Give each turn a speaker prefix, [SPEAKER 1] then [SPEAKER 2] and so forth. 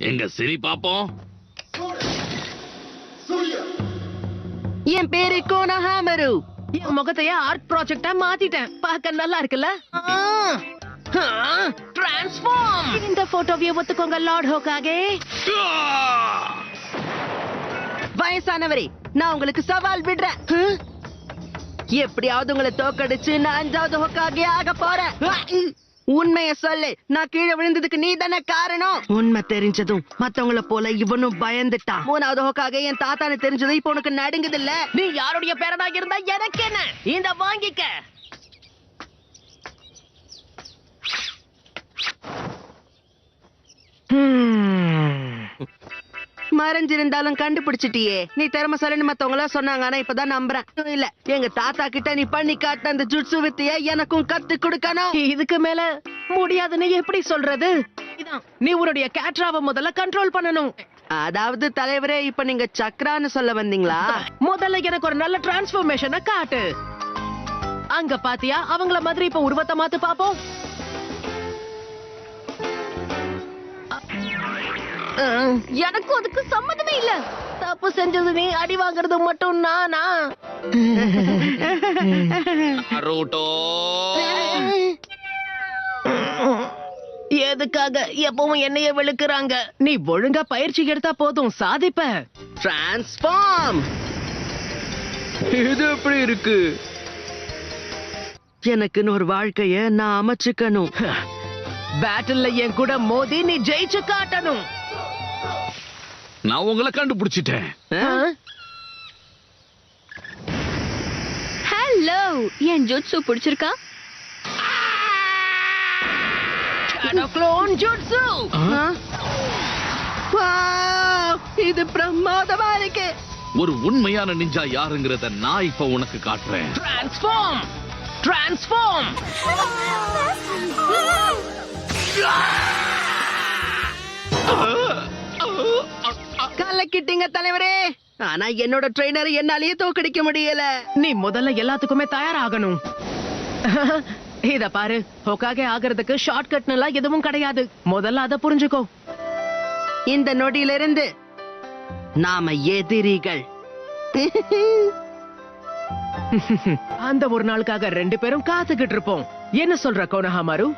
[SPEAKER 1] எங்க சிரி பாப்போம்.
[SPEAKER 2] என் பேரு கோனஹாமரு. என் முகத்தையே ஆர்ட் ப்ராஜெக்டா மாத்திட்டேன். பார்க்க நல்லா இருக்குல்ல? டிரான்ஸ்ஃபார்ம். இந்த போட்டோவை ஒத்துக்கோங்க லார்ட் ஹோகாகே. வயசானவரே, நான் உங்களுக்கு சவால் விடுறேன். எப்படியாவது உங்களை தோக்கடிச்சு நான் 5வது ஹோகாகே ஆக போறேன். உண்மைய சொல்லு, நான் கீழே விழுந்ததுக்கு நீ தானே காரணம். உண்மை தெரிஞ்சதும் மத்தவங்கள போல இவனும் பயந்துட்டான். 3வது ஹோகாகே என் தாத்தானு தெரிஞ்சது இப்ப உனக்கு நடுங்குது இல்ல? நீ யாருடைய பேரனா இருந்தா எனக்கு என்ன? இந்த வாங்கிக்க. மறைஞ்சிருந்தாலும் கண்டுபிடிச்சிட்டியே. நீ திறமைசாலின்னு மத்தவங்கள சொன்னாங்க, ஆனா இப்பதான் நம்புறேன். இல்ல, எங்க தாத்தா கிட்ட நீ பண்ணி காட்ட அந்த ஜுட்சு வித்தைய எனக்கும் கத்து கொடுக்கணும். இதுக்கு மேல முடியாதுன்னு எப்படி சொல்றது? நீ உன்னுடைய கேட்ராவை முதல்ல கண்ட்ரோல் பண்ணணும். அதாவது தலைவரே, இப்ப நீங்க சக்ரான்னு சொல்ல வந்தீங்களா? முதல்ல எனக்கு ஒரு நல்ல டிரான்ஸ்ஃபர்மேஷனை காட்டு. அங்க பாத்தியா, அவங்கள மாதிரி இப்ப உருவத்தை மாத்து பாப்போம். எனக்கு அதுக்கு சம்மதமே இல்ல. தப்பு செஞ்சது நீ, அடி வாங்குறது மட்டும் நானா?
[SPEAKER 1] நருட்டோ,
[SPEAKER 2] எதுக்காக எப்பவும் என்னைய வெளுக்குறாங்க? நீ ஒழுங்கா பயிற்சி எடுத்தா போதும், சாதிப்ப. டிரான்ஸ்ஃபார்ம். இது எப்படி இருக்கு? எனக்குன்னு ஒரு வாழ்க்கைய நான் அமைச்சுக்கணும். பேட்டில்ல என் கூட மோதி நீ ஜெயிச்சு காட்டணும்.
[SPEAKER 1] நான் உங்களை கண்டுபிடிச்சிட்டேன்.
[SPEAKER 3] ஹலோ, என் ஜுட்சு பிடிச்சிருக்கா?
[SPEAKER 2] Clone jutsu. இது பிரமாதமா இருக்கு.
[SPEAKER 1] ஒரு உண்மையான நிஞ்சா யாருங்கிறத நான் இப்ப உனக்கு காட்டுறேன்.
[SPEAKER 2] டிரான்ஸ்ஃபார்ம். டிரான்ஸ்ஃபார்ம். கலக்கிட்டீங்க தலைவரே. ஆனா என்னோட ட்ரெய்னர் என்னாலேயே தோக்கடிக்க முடியல. நீ முதல்ல எல்லாத்துக்குமே தயாராகணும். இத பாரு, ஹோகாகே ஆகிறதுக்கு ஷார்ட்கட் எல்லாம் எதுவும் கிடையாது. முதல்ல அத புரிஞ்சுக்கோ. இந்த நொடியிலிருந்து நாம எதிரிகள். அந்த ஒரு நாளுக்காக 2 பேரும் காத்துக்கிட்டு இருப்போம். என்ன சொல்ற கோனஹாமரு?